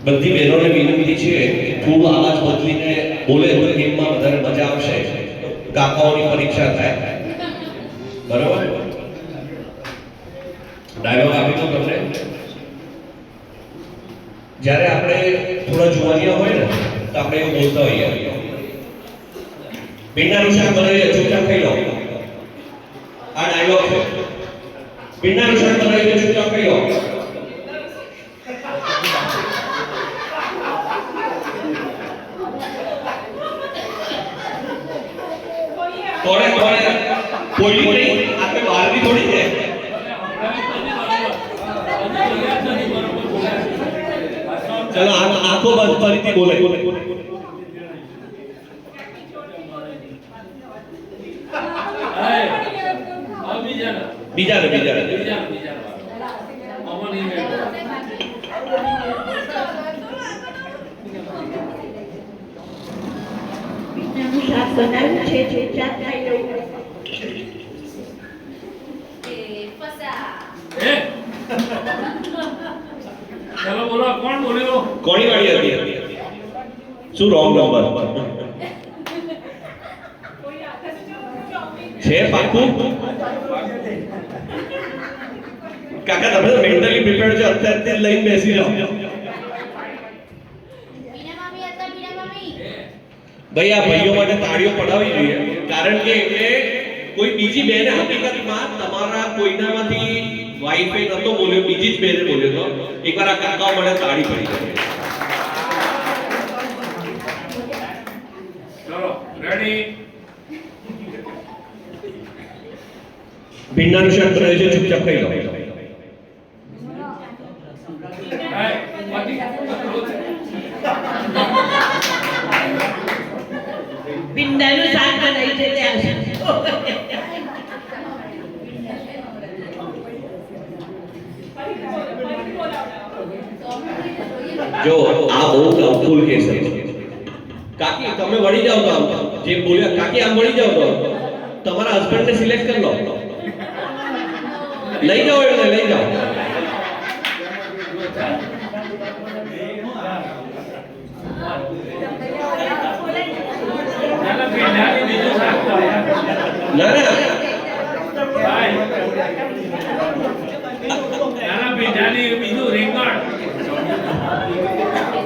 બધી બહેનોને વિનંતી છે થોડું આવાજ બદલીને બોલે તો ગેમમાં વધારે મજા આવશે. કાકાઓની પરીક્ષા થાય. બરાબર? ડાયલોગ આપી દો તમને. જ્યારે આપણે થોડા જુવાનિયા હોય ને તો આપણે એવું બોલતા હોઈએ, ભીંડાનું શાક બનાવી ચૂપચાપ ખાઈ લો. આ ડાયલોગ છે. ભીંડાનું શાક બનાવી ચૂપચાપ ખાઈ લો. તોડે કોઈની નહીં, આપણે બહારની થોડી છે. ચલો આંખો બંધ ફરીથી બોલે. બીજા શાક બનાવ્યું છે ચૂપચાપ ખાઈ લો. ચલો બોલો, કોણ બોલ્યો? કોની વાળી હતી? શું રોંગ નંબર છે? પાકું કાકા તમે મેન્ટલી પ્રિપેર્ડ છો, અત્યારથી લઈને બેસી જાઓ. ભાઈ આ ભાઈઓ માટે તાળીઓ પડાવવી જોઈએ, કારણ કે એમને કોઈ બીજી બેને હકીકતમાં તમારા કોઈનામાંથી વાઈફે નતો બોલ્યો, બીજી જ બેને બોલ્યો તો એકવાર આ કાકાઓ મને તાળી પડી જાય. ચલો રેડી. ભીંડાનું શાક બનાવ્યું છે, ચૂપચાપ ખાઈ લો. ભીંડાનું શાક બનાવ્યું છે ત્યાં જો આ બહુ ડાઉટફુલ કેસ છે. કાકી તમે વળી જાવ તો આમ જે બોલ્યા, કાકી આમ વળી જાવ તો તમારા હસબન્ડને સિલેક્ટ કરી લો. લઈ જાઓ એમને, લઈ જાઓ. ના ના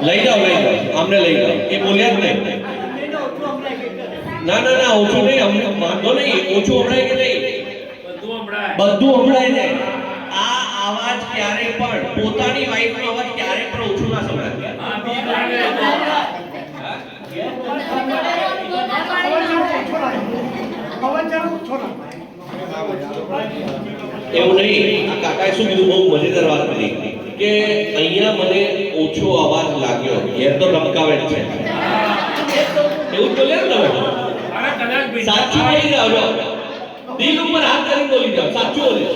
લઈ જાઓ અમને લઈ જાઓ. એ બોલ્યા જ નહીં. ના ઓછું નહીં, અમને વાંધો નહીં. ઓછું હમણાય કે નહીં? બધું હમણાય ને. આ અવાજ ક્યારે પણ પોતાની વાઈફનો અવાજ ક્યારે પણ ઓછું ના સંભળાય. એવું નહીં. આ કાકાએ શું કીધું, બહુ મજેદાર વાત કરી કે અહીંયા મને ઓછો અવાજ લાગ્યો. એ તો ધમકાવે જ છે. એવું બોલ્યા ને તમે? સાચું બોલી જાઓ. દિલ ઉપર હાથ કરીને બોલી જાઓ. સાચું બોલી.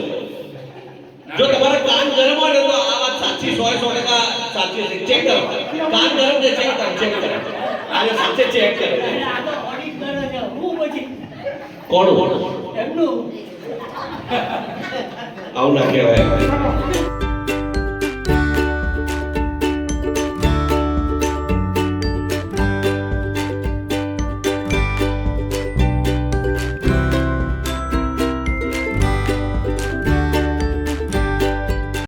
જો તમારા કાન ગરમ હોય તો આ વાત સાચી 100% સાચી છે. ચેક કરો. કાન ગરમ છે, ચેક કરો. આજે સાચે ચેક કરો. કોણ એમનું આવું ના કહેવાય.